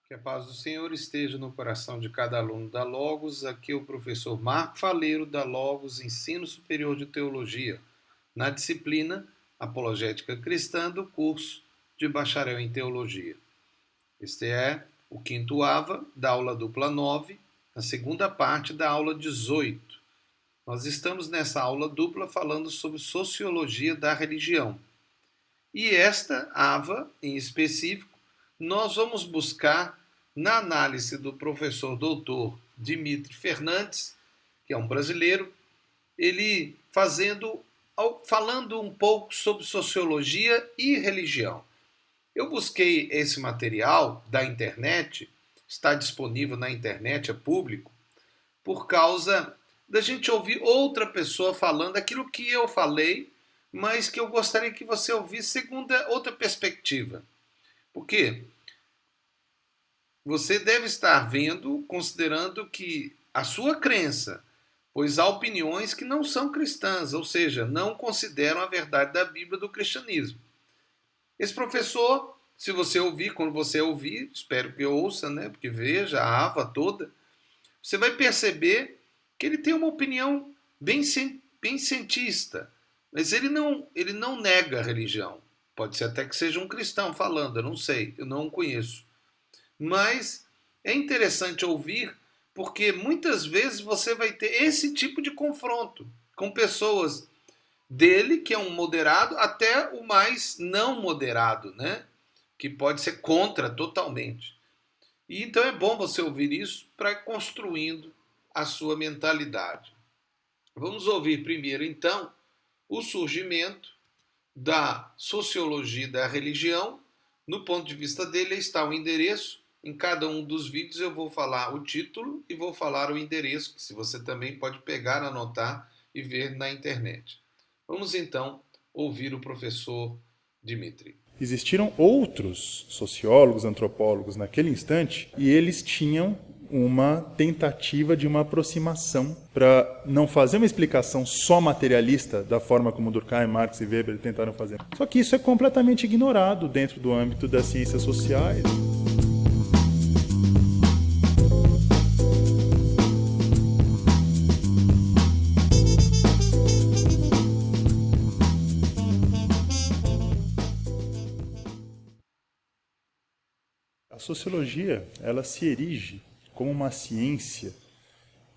Que a paz do Senhor esteja no coração de cada aluno da Logos. Aqui é o professor Marco Faleiro da Logos Ensino Superior de Teologia, na disciplina Apologética Cristã do curso de Bacharel em Teologia. Este é o quinto AVA da aula dupla 9, a segunda parte da aula 18. Nós estamos nessa aula dupla falando sobre sociologia da religião. E esta AVA, em específico, nós vamos buscar na análise do professor doutor Dimitri Fernandes, que é um brasileiro, ele falando um pouco sobre sociologia e religião. Eu busquei esse material da internet, está disponível na internet, é público, por causa da gente ouvir outra pessoa falando aquilo que eu falei, mas que eu gostaria que você ouvisse segundo outra perspectiva. Por quê? Você deve estar vendo, considerando que a sua crença, pois há opiniões que não são cristãs, ou seja, não consideram a verdade da Bíblia do cristianismo. Esse professor, se você ouvir, quando você ouvir, espero que ouça, né, porque veja a AVA toda, você vai perceber que ele tem uma opinião bem cientista, mas ele não nega a religião. Pode ser até que seja um cristão falando, eu não sei, eu não o conheço. Mas é interessante ouvir, porque muitas vezes você vai ter esse tipo de confronto com pessoas dele, que é um moderado, até o mais não moderado, né? Que pode ser contra totalmente. E então é bom você ouvir isso para ir construindo a sua mentalidade. Vamos ouvir primeiro, então, o surgimento da sociologia da religião. No ponto de vista dele está o endereço. Em cada um dos vídeos eu vou falar o título e vou falar o endereço, que você também pode pegar, anotar e ver na internet. Vamos então ouvir o professor Dimitri. Existiram outros sociólogos, antropólogos naquele instante e eles tinham uma tentativa de uma aproximação para não fazer uma explicação só materialista da forma como Durkheim, Marx e Weber tentaram fazer. Só que isso é completamente ignorado dentro do âmbito das ciências sociais. A sociologia, ela se erige como uma ciência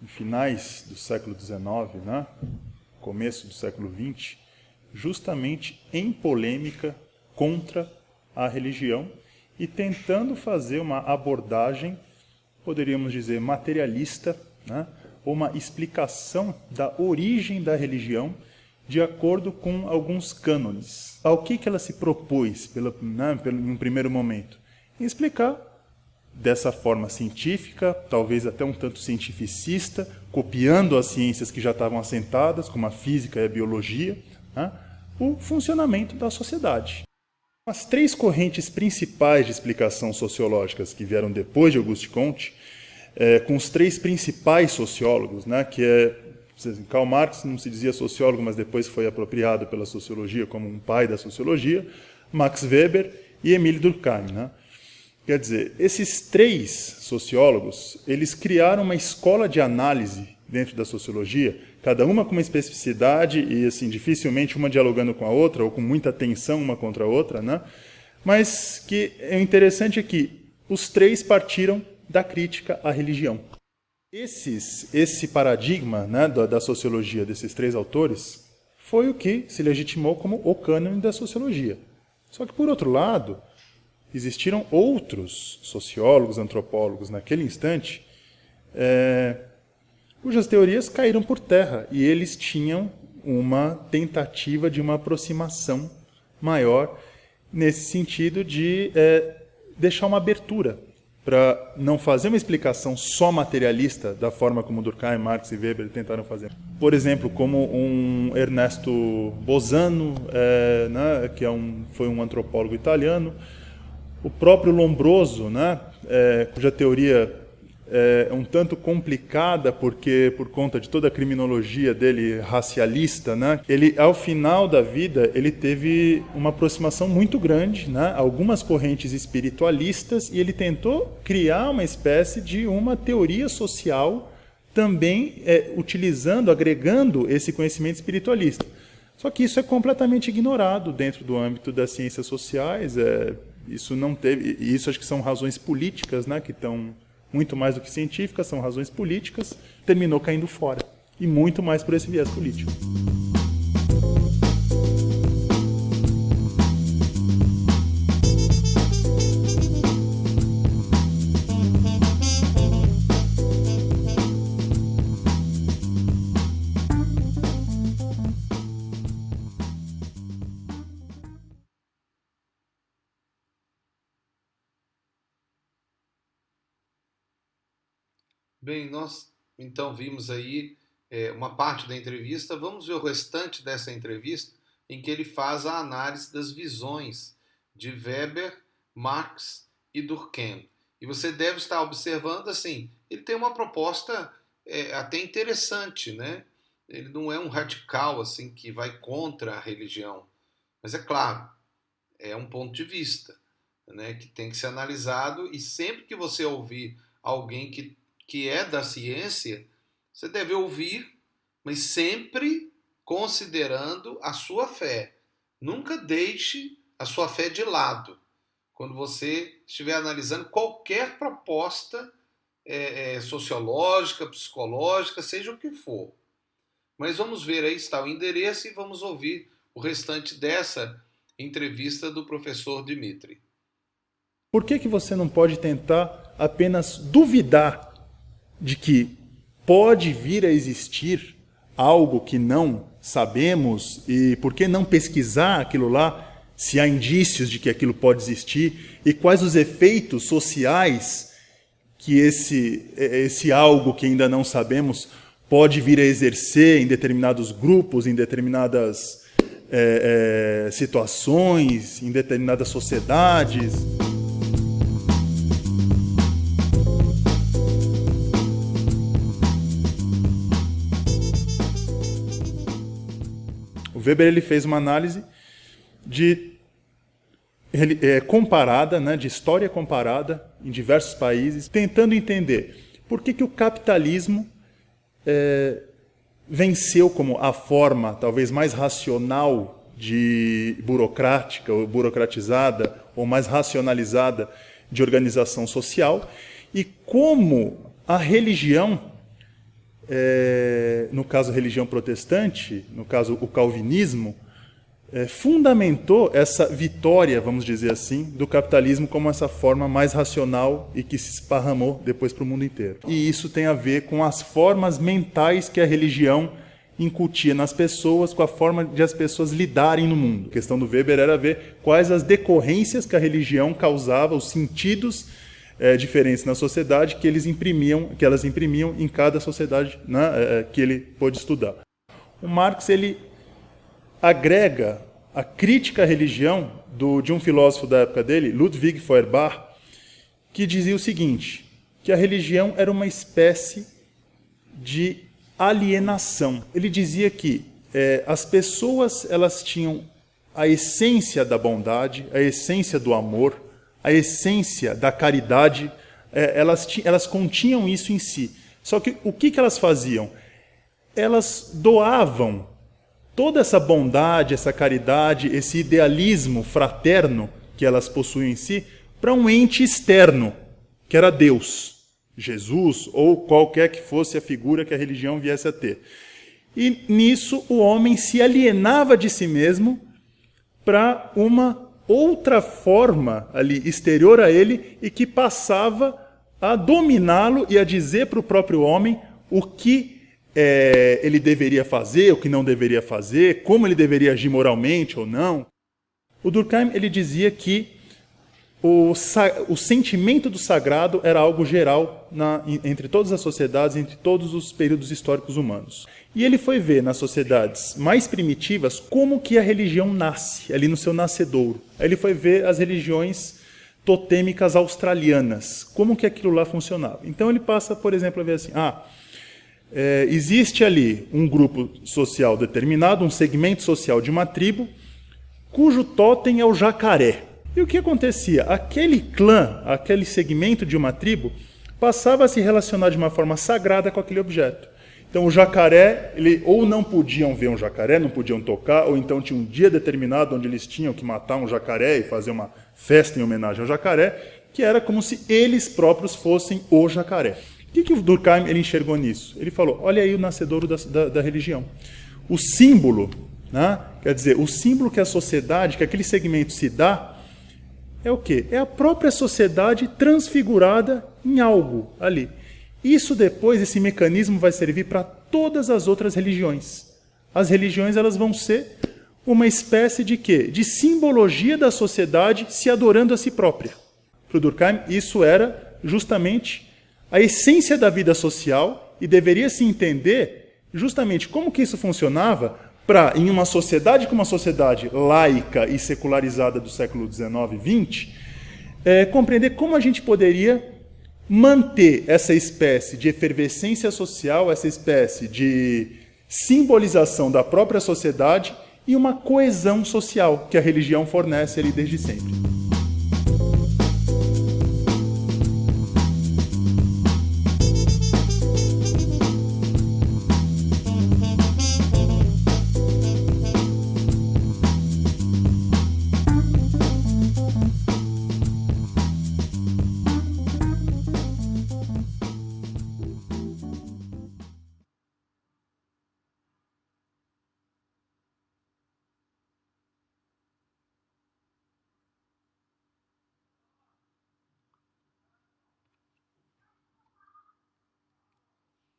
em finais do século XIX, né? Começo do século XX, justamente em polêmica contra a religião e tentando fazer uma abordagem, poderíamos dizer, materialista, né? Ou uma explicação da origem da religião de acordo com alguns cânones. Ao que ela se propôs em um primeiro momento? Em explicar dessa forma científica, talvez até um tanto cientificista, copiando as ciências que já estavam assentadas, como a física e a biologia, né, o funcionamento da sociedade. As três correntes principais de explicação sociológicas que vieram depois de Auguste Comte, com os três principais sociólogos, né, que é Karl Marx, não se dizia sociólogo, mas depois foi apropriado pela sociologia como um pai da sociologia, Max Weber e Émile Durkheim, né? Quer dizer, esses três sociólogos, eles criaram uma escola de análise dentro da sociologia, cada uma com uma especificidade e assim dificilmente uma dialogando com a outra ou com muita tensão uma contra a outra, né? Mas que é interessante é que os três partiram da crítica à religião. Esse paradigma, né, da sociologia desses três autores foi o que se legitimou como o cânone da sociologia. Só que, por outro lado, existiram outros sociólogos, antropólogos naquele instante, cujas teorias caíram por terra e eles tinham uma tentativa de uma aproximação maior nesse sentido de deixar uma abertura para não fazer uma explicação só materialista da forma como Durkheim, Marx e Weber tentaram fazer. Por exemplo, como um Ernesto Bolzano, né, que foi um antropólogo italiano, o próprio Lombroso, né, cuja teoria um tanto complicada, porque por conta de toda a criminologia dele racialista, né, ele, ao final da vida, ele teve uma aproximação muito grande, né, algumas correntes espiritualistas, e ele tentou criar uma espécie de uma teoria social também utilizando, agregando esse conhecimento espiritualista. Só que isso é completamente ignorado dentro do âmbito das ciências sociais. Isso não teve, e isso acho que são razões políticas, né, que estão muito mais do que científicas, são razões políticas, terminou caindo fora. E muito mais por esse viés político. Bem, nós então vimos aí uma parte da entrevista. Vamos ver o restante dessa entrevista, em que ele faz a análise das visões de Weber, Marx e Durkheim. E você deve estar observando, assim, ele tem uma proposta até interessante, né? Ele não é um radical assim que vai contra a religião, mas é claro, é um ponto de vista, né, que tem que ser analisado, e sempre que você ouvir alguém que é da ciência, você deve ouvir, mas sempre considerando a sua fé. Nunca deixe a sua fé de lado quando você estiver analisando qualquer proposta sociológica, psicológica, seja o que for. Mas vamos ver, aí está o endereço, e vamos ouvir o restante dessa entrevista do professor Dmitri. Por que você não pode tentar apenas duvidar de que pode vir a existir algo que não sabemos, e por que não pesquisar aquilo lá, se há indícios de que aquilo pode existir, e quais os efeitos sociais que esse algo que ainda não sabemos pode vir a exercer em determinados grupos, em determinadas situações, em determinadas sociedades. Weber ele fez uma análise comparada, né, de história comparada em diversos países, tentando entender por que o capitalismo venceu como a forma talvez mais racional burocrática, ou burocratizada, ou mais racionalizada de organização social, e como a religião, no caso a religião protestante, no caso o calvinismo, fundamentou essa vitória, vamos dizer assim, do capitalismo como essa forma mais racional e que se esparramou depois para o mundo inteiro. E isso tem a ver com as formas mentais que a religião incutia nas pessoas, com a forma de as pessoas lidarem no mundo. A questão do Weber era ver quais as decorrências que a religião causava, os sentidos diferentes na sociedade que elas imprimiam em cada sociedade, né, que ele pôde estudar. O Marx ele agrega a crítica à religião de um filósofo da época dele, Ludwig Feuerbach, que dizia o seguinte, que a religião era uma espécie de alienação. Ele dizia que as pessoas elas tinham a essência da bondade, a essência do amor, a essência da caridade, elas continham isso em si. Só que o que elas faziam? Elas doavam toda essa bondade, essa caridade, esse idealismo fraterno que elas possuem em si, para um ente externo, que era Deus, Jesus, ou qualquer que fosse a figura que a religião viesse a ter. E nisso o homem se alienava de si mesmo para uma outra forma ali exterior a ele, e que passava a dominá-lo e a dizer para o próprio homem o que ele deveria fazer, o que não deveria fazer, como ele deveria agir moralmente ou não. O Durkheim ele dizia que o sentimento do sagrado era algo geral entre todas as sociedades, entre todos os períodos históricos humanos. E ele foi ver nas sociedades mais primitivas como que a religião nasce, ali no seu nascedouro. Aí ele foi ver as religiões totêmicas australianas. Como que aquilo lá funcionava? Então ele passa, por exemplo, a ver assim, existe ali um grupo social determinado, um segmento social de uma tribo, cujo totem é o jacaré. E o que acontecia? Aquele clã, aquele segmento de uma tribo, passava a se relacionar de uma forma sagrada com aquele objeto. Então o jacaré, ou não podiam ver um jacaré, não podiam tocar, ou então tinha um dia determinado onde eles tinham que matar um jacaré e fazer uma festa em homenagem ao jacaré, que era como se eles próprios fossem o jacaré. O que o Durkheim ele enxergou nisso? Ele falou, olha aí o nascedouro da religião. O símbolo, né? Quer dizer, o símbolo que a sociedade, que aquele segmento se dá, é o quê? É a própria sociedade transfigurada em algo ali. Isso depois, esse mecanismo vai servir para todas as outras religiões. As religiões elas vão ser uma espécie de quê? De simbologia da sociedade se adorando a si própria. Para o Durkheim, isso era justamente a essência da vida social e deveria se entender justamente como que isso funcionava para, em uma sociedade como uma sociedade laica e secularizada do século XIX e XX, compreender como a gente poderia manter essa espécie de efervescência social, essa espécie de simbolização da própria sociedade e uma coesão social que a religião fornece ali desde sempre.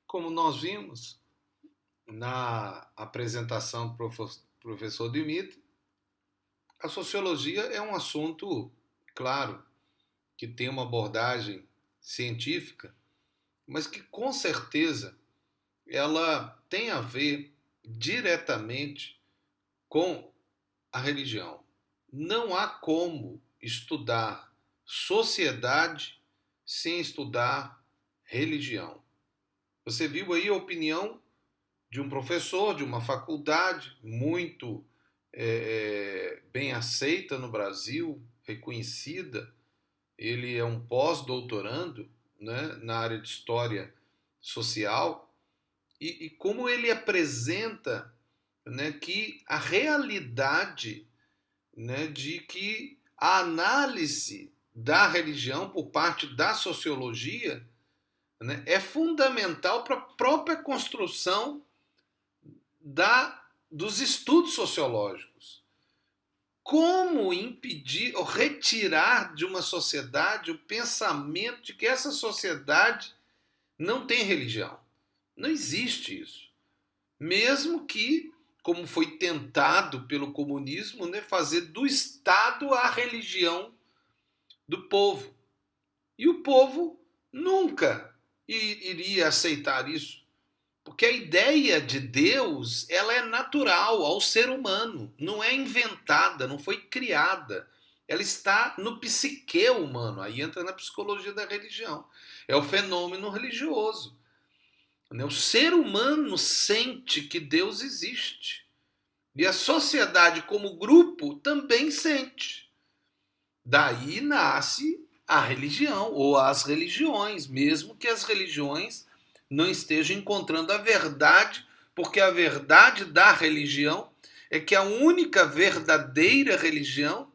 Como nós vimos na apresentação do professor Dimitri, a sociologia é um assunto, claro, que tem uma abordagem científica, mas que com certeza ela tem a ver diretamente com a religião. Não há como estudar sociedade sem estudar religião. Você viu aí a opinião de um professor de uma faculdade muito bem aceita no Brasil, reconhecida. Ele é um pós-doutorando, né, na área de História Social. E como ele apresenta, né, que a realidade, né, de que a análise da religião por parte da sociologia, né, é fundamental para a própria construção dos estudos sociológicos. Como impedir ou retirar de uma sociedade o pensamento de que essa sociedade não tem religião? Não existe isso. Mesmo que, como foi tentado pelo comunismo, né, fazer do Estado a religião do povo. E o povo nunca iria aceitar isso, porque a ideia de Deus ela é natural ao ser humano, não é inventada, não foi criada, ela está no psique humano, aí entra na psicologia da religião, é o fenômeno religioso. O ser humano sente que Deus existe, e a sociedade como grupo também sente. Daí nasce a religião, ou as religiões, mesmo que as religiões não estejam encontrando a verdade, porque a verdade da religião é que a única verdadeira religião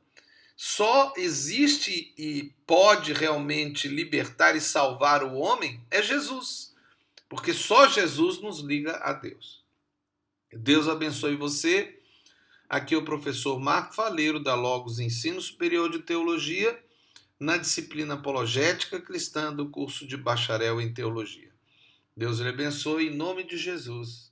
só existe e pode realmente libertar e salvar o homem é Jesus, porque só Jesus nos liga a Deus. Deus abençoe você. Aqui é o professor Marco Faleiro, da Logos Ensino Superior de Teologia, na disciplina Apologética Cristã do curso de Bacharel em Teologia. Deus lhe abençoe em nome de Jesus.